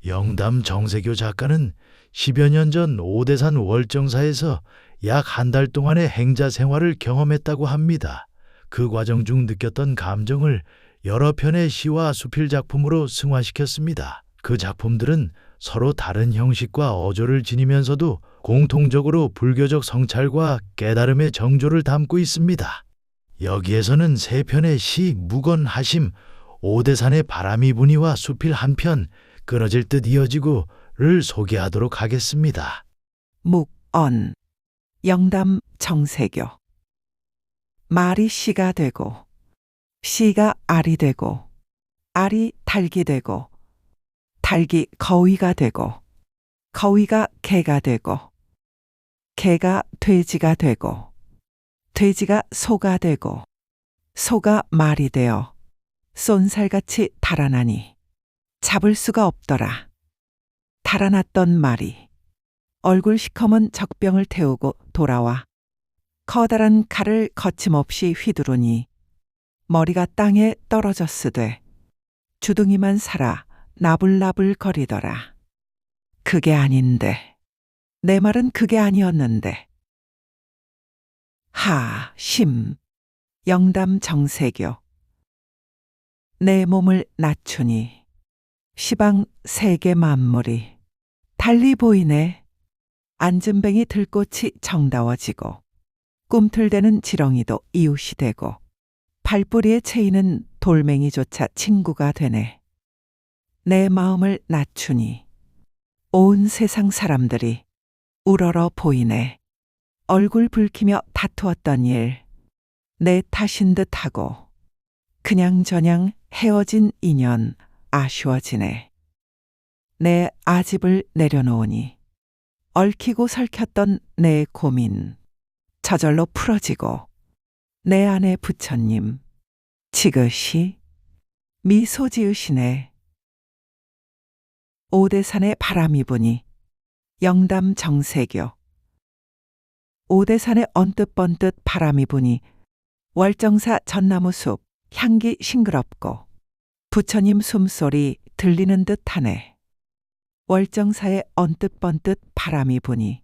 영담 정세교 작가는 10여 년 전 오대산 월정사에서 약 한 달 동안의 행자 생활을 경험했다고 합니다. 그 과정 중 느꼈던 감정을 여러 편의 시와 수필 작품으로 승화시켰습니다. 그 작품들은 서로 다른 형식과 어조를 지니면서도 공통적으로 불교적 성찰과 깨달음의 정조를 담고 있습니다. 여기에서는 세 편의 시 무건하심, 오대산의 바람이 부니와 수필 한 편, 끊어질 듯 이어지고를 소개하도록 하겠습니다. 묵언, 영담 정세교. 말이 시가 되고, 시가 알이 되고, 알이 닭이 되고, 닭이 거위가 되고, 거위가 개가 되고, 개가 돼지가 되고, 돼지가 소가 되고, 소가 말이 되어 쏜살같이 달아나니 잡을 수가 없더라. 달아났던 말이 얼굴 시커먼 적병을 태우고 돌아와 커다란 칼을 거침없이 휘두르니 머리가 땅에 떨어졌으되 주둥이만 살아 나불나불 거리더라. 그게 아닌데, 내 말은 그게 아니었는데. 하, 심, 영담 정세교. 내 몸을 낮추니 시방 세계 만물이 달리 보이네. 안진뱅이 들꽃이 정다워지고 꿈틀대는 지렁이도 이웃이 되고 발뿌리에 채이는 돌멩이조차 친구가 되네. 내 마음을 낮추니 온 세상 사람들이 우러러 보이네. 얼굴 붉히며 다투었던 일, 내 탓인 듯하고 그냥저냥 헤어진 인연 아쉬워지네. 내 아집을 내려놓으니 얽히고 설켰던 내 고민 저절로 풀어지고 내 안에 부처님 지그시 미소 지으시네. 오대산에 바람이 부니 영담 정세교. 오대산에 언뜻번뜻 바람이 부니 월정사 전나무 숲 향기 싱그럽고 부처님 숨소리 들리는 듯하네. 월정사에 언뜻번뜻 바람이 부니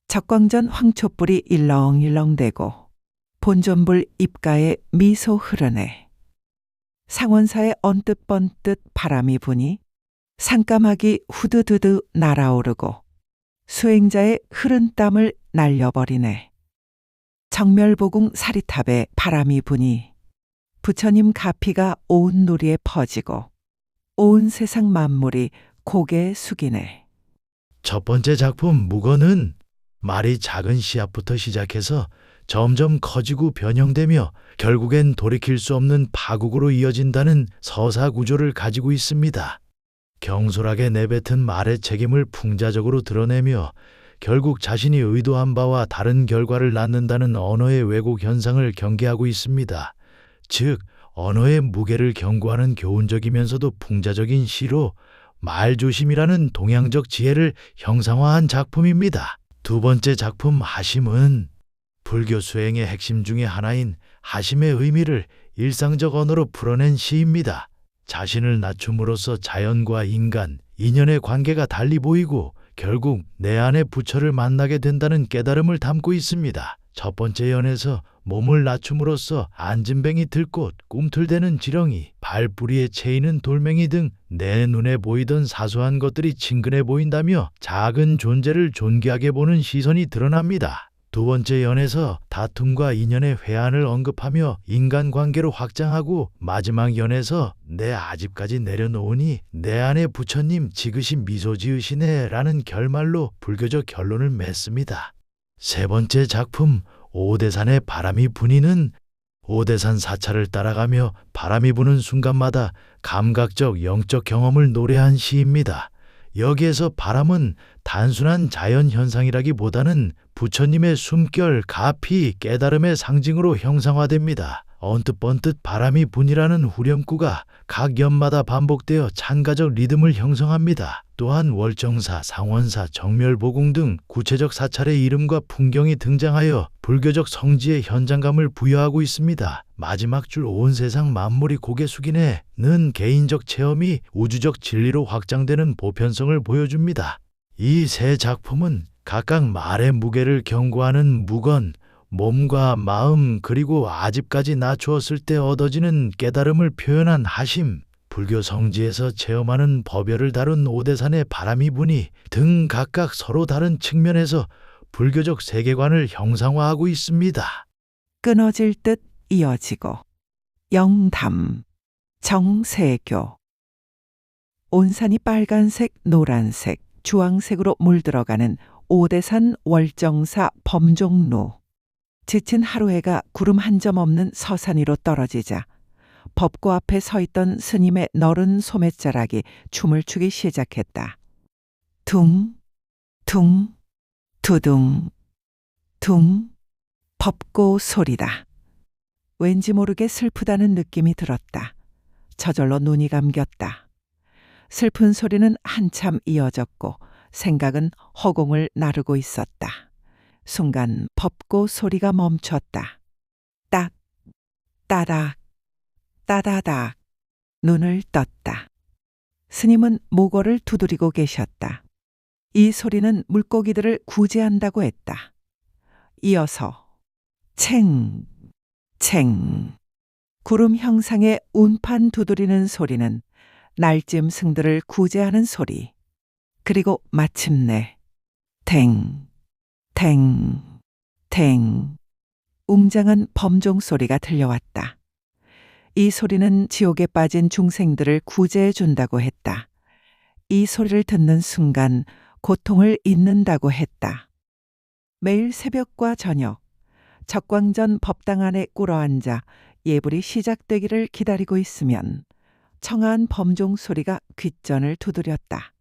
적광전 황초불이 일렁일렁대고 본존불 입가에 미소 흐르네. 상원사에 언뜻번뜻 바람이 부니 산까마귀 후드드드 날아오르고 수행자의 흐른 땀을 날려버리네. 정멸보궁 사리탑에 바람이 부니 부처님 가피가 온 누리에 퍼지고 온 세상 만물이 고개 숙이네. 첫 번째 작품 묵언은 말이 작은 씨앗부터 시작해서 점점 커지고 변형되며 결국엔 돌이킬 수 없는 파국으로 이어진다는 서사 구조를 가지고 있습니다. 경솔하게 내뱉은 말의 책임을 풍자적으로 드러내며 결국 자신이 의도한 바와 다른 결과를 낳는다는 언어의 왜곡 현상을 경계하고 있습니다. 즉, 언어의 무게를 경고하는 교훈적이면서도 풍자적인 시로 말조심이라는 동양적 지혜를 형상화한 작품입니다. 두 번째 작품 하심은 불교 수행의 핵심 중의 하나인 하심의 의미를 일상적 언어로 풀어낸 시입니다. 자신을 낮춤으로써 자연과 인간, 인연의 관계가 달리 보이고 결국 내 안의 부처를 만나게 된다는 깨달음을 담고 있습니다. 첫 번째 연에서 몸을 낮춤으로써 안진뱅이 들꽃, 꿈틀대는 지렁이, 발뿌리에 채이는 돌멩이 등 내 눈에 보이던 사소한 것들이 친근해 보인다며 작은 존재를 존귀하게 보는 시선이 드러납니다. 두 번째 연에서 다툼과 인연의 회한을 언급하며 인간관계로 확장하고 마지막 연에서 내 아집까지 내려놓으니 내 안에 부처님 지그시 미소 지으시네 라는 결말로 불교적 결론을 맺습니다. 세 번째 작품 오대산의 바람이 부니는 오대산 사찰을 따라가며 바람이 부는 순간마다 감각적 영적 경험을 노래한 시입니다. 여기에서 바람은 단순한 자연 현상이라기보다는 부처님의 숨결, 가피, 깨달음의 상징으로 형상화됩니다. 언뜻번뜻 바람이 분이라는 후렴구가 각 연마다 반복되어 찬가적 리듬을 형성합니다. 또한 월정사, 상원사, 정멸보궁 등 구체적 사찰의 이름과 풍경이 등장하여 불교적 성지의 현장감을 부여하고 있습니다. 마지막 줄 온 세상 만물이 고개 숙이네는 개인적 체험이 우주적 진리로 확장되는 보편성을 보여줍니다. 이 세 작품은 각각 말의 무게를 경고하는 무건, 몸과 마음 그리고 아집까지 낮추었을 때 얻어지는 깨달음을 표현한 하심, 불교 성지에서 체험하는 법열을 다룬 오대산의 바람이 부니 등 각각 서로 다른 측면에서 불교적 세계관을 형상화하고 있습니다. 끊어질 듯 이어지고 영담, 정세교. 온산이 빨간색, 노란색, 주황색으로 물들어가는 오대산 월정사 범종루. 지친 하루해가 구름 한 점 없는 서산 위로 떨어지자 법고 앞에 서 있던 스님의 너른 소매자락이 춤을 추기 시작했다. 둥, 둥, 두둥, 둥. 법고 소리다. 왠지 모르게 슬프다는 느낌이 들었다. 저절로 눈이 감겼다. 슬픈 소리는 한참 이어졌고 생각은 허공을 나르고 있었다. 순간 법고 소리가 멈췄다. 딱, 따닥, 따다닥. 눈을 떴다. 스님은 모거를 두드리고 계셨다. 이 소리는 물고기들을 구제한다고 했다. 이어서 챙, 챙. 구름 형상의 운판 두드리는 소리는 날짐승들을 구제하는 소리. 그리고 마침내 탱, 탱, 탱. 웅장한 범종 소리가 들려왔다. 이 소리는 지옥에 빠진 중생들을 구제해 준다고 했다. 이 소리를 듣는 순간 고통을 잊는다고 했다. 매일 새벽과 저녁 적광전 법당 안에 꿇어앉아 예불이 시작되기를 기다리고 있으면 청아한 범종 소리가 귓전을 두드렸다.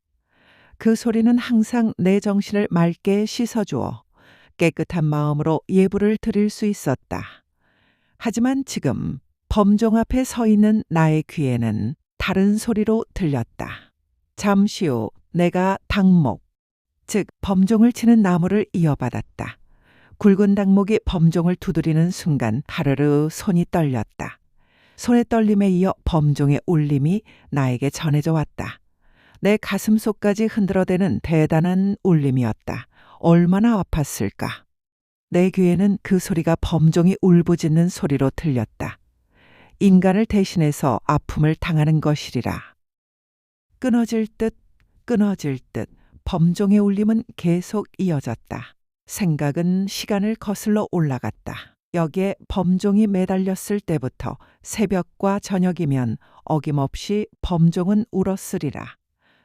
그 소리는 항상 내 정신을 맑게 씻어주어 깨끗한 마음으로 예불을 드릴 수 있었다. 하지만 지금 범종 앞에 서 있는 나의 귀에는 다른 소리로 들렸다. 잠시 후 내가 당목, 즉 범종을 치는 나무를 이어받았다. 굵은 당목이 범종을 두드리는 순간 하르르 손이 떨렸다. 손의 떨림에 이어 범종의 울림이 나에게 전해져 왔다. 내 가슴속까지 흔들어대는 대단한 울림이었다. 얼마나 아팠을까. 내 귀에는 그 소리가 범종이 울부짖는 소리로 들렸다. 인간을 대신해서 아픔을 당하는 것이리라. 끊어질 듯 끊어질 듯 범종의 울림은 계속 이어졌다. 생각은 시간을 거슬러 올라갔다. 여기에 범종이 매달렸을 때부터 새벽과 저녁이면 어김없이 범종은 울었으리라.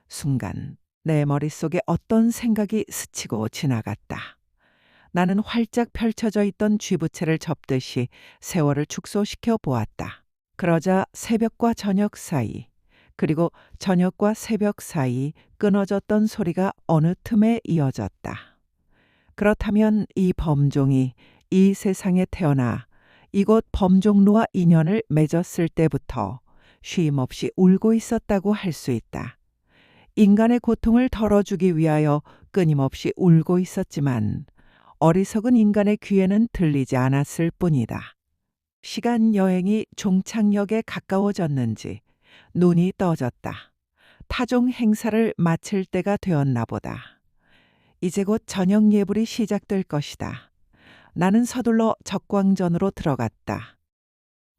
순간 내 머릿속에 어떤 생각이 스치고 지나갔다. 나는 활짝 펼쳐져 있던 쥐부채를 접듯이 세월을 축소시켜 보았다. 그러자 새벽과 저녁 사이, 그리고 저녁과 새벽 사이 끊어졌던 소리가 어느 틈에 이어졌다. 그렇다면 이 범종이 이 세상에 태어나 이곳 범종루와 인연을 맺었을 때부터 쉼없이 울고 있었다고 할 수 있다. 인간의 고통을 덜어주기 위하여 끊임없이 울고 있었지만 어리석은 인간의 귀에는 들리지 않았을 뿐이다. 시간 여행이 종착역에 가까워졌는지 눈이 떠졌다. 타종 행사를 마칠 때가 되었나 보다. 이제 곧 저녁 예불이 시작될 것이다. 나는 서둘러 적광전으로 들어갔다.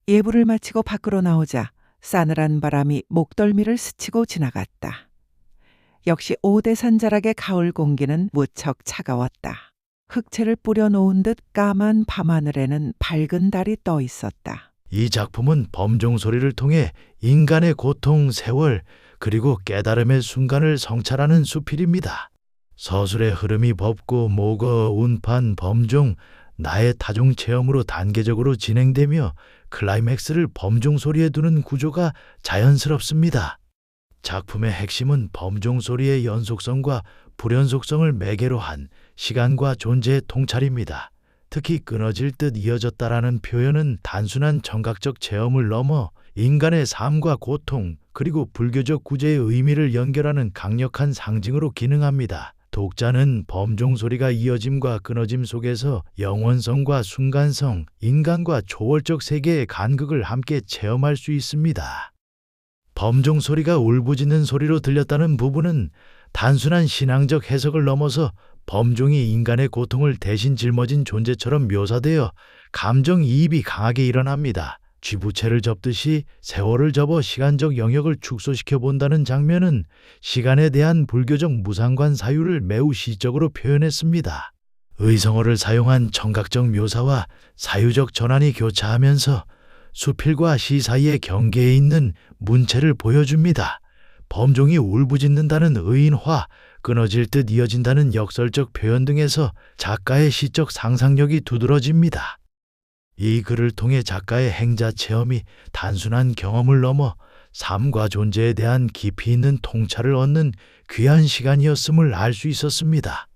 예불을 마치고 밖으로 나오자 싸늘한 바람이 목덜미를 스치고 지나갔다. 역시 오대산 자락의 가을 공기는 무척 차가웠다. 흑채를 뿌려놓은 듯 까만 밤하늘에는 밝은 달이 떠 있었다. 이 작품은 범종 소리를 통해 인간의 고통, 세월, 그리고 깨달음의 순간을 성찰하는 수필입니다. 서술의 흐름이 법고, 모거, 운판, 범종, 나의 타종 체험으로 단계적으로 진행되며 클라이맥스를 범종 소리에 두는 구조가 자연스럽습니다. 작품의 핵심은 범종 소리의 연속성과 불연속성을 매개로 한 시간과 존재의 통찰입니다. 특히 끊어질 듯 이어졌다라는 표현은 단순한 청각적 체험을 넘어 인간의 삶과 고통, 그리고 불교적 구제의 의미를 연결하는 강력한 상징으로 기능합니다. 독자는 범종 소리가 이어짐과 끊어짐 속에서 영원성과 순간성, 인간과 초월적 세계의 간극을 함께 체험할 수 있습니다. 범종 소리가 울부짖는 소리로 들렸다는 부분은 단순한 신앙적 해석을 넘어서 범종이 인간의 고통을 대신 짊어진 존재처럼 묘사되어 감정이입이 강하게 일어납니다. 쥐부채를 접듯이 세월을 접어 시간적 영역을 축소시켜 본다는 장면은 시간에 대한 불교적 무상관 사유를 매우 시적으로 표현했습니다. 의성어를 사용한 청각적 묘사와 사유적 전환이 교차하면서 수필과 시 사이의 경계에 있는 문체를 보여줍니다. 범종이 울부짖는다는 의인화, 끊어질 듯 이어진다는 역설적 표현 등에서 작가의 시적 상상력이 두드러집니다. 이 글을 통해 작가의 행자 체험이 단순한 경험을 넘어 삶과 존재에 대한 깊이 있는 통찰을 얻는 귀한 시간이었음을 알 수 있었습니다.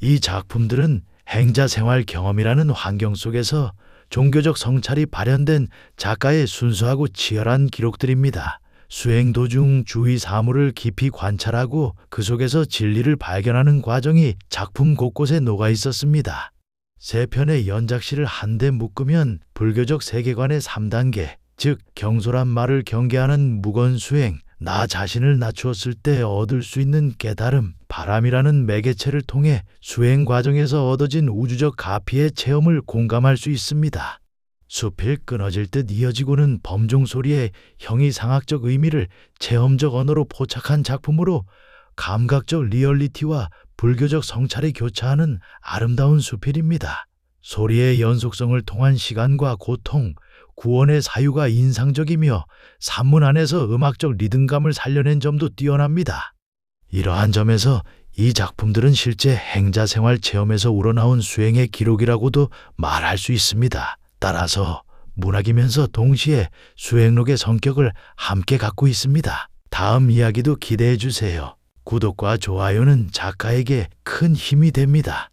이 작품들은 행자 생활 경험이라는 환경 속에서 종교적 성찰이 발현된 작가의 순수하고 치열한 기록들입니다. 수행 도중 주위 사물을 깊이 관찰하고 그 속에서 진리를 발견하는 과정이 작품 곳곳에 녹아 있었습니다. 세 편의 연작시를 한데 묶으면 불교적 세계관의 3단계, 즉 경솔한 말을 경계하는 무건수행, 나 자신을 낮추었을 때 얻을 수 있는 깨달음, 바람이라는 매개체를 통해 수행 과정에서 얻어진 우주적 가피의 체험을 공감할 수 있습니다. 수필 끊어질 듯 이어지고는 범종 소리의 형이상학적 의미를 체험적 언어로 포착한 작품으로 감각적 리얼리티와 불교적 성찰이 교차하는 아름다운 수필입니다. 소리의 연속성을 통한 시간과 고통, 구원의 사유가 인상적이며 산문 안에서 음악적 리듬감을 살려낸 점도 뛰어납니다. 이러한 점에서 이 작품들은 실제 행자 생활 체험에서 우러나온 수행의 기록이라고도 말할 수 있습니다. 따라서 문학이면서 동시에 수행록의 성격을 함께 갖고 있습니다. 다음 이야기도 기대해 주세요. 구독과 좋아요는 작가에게 큰 힘이 됩니다.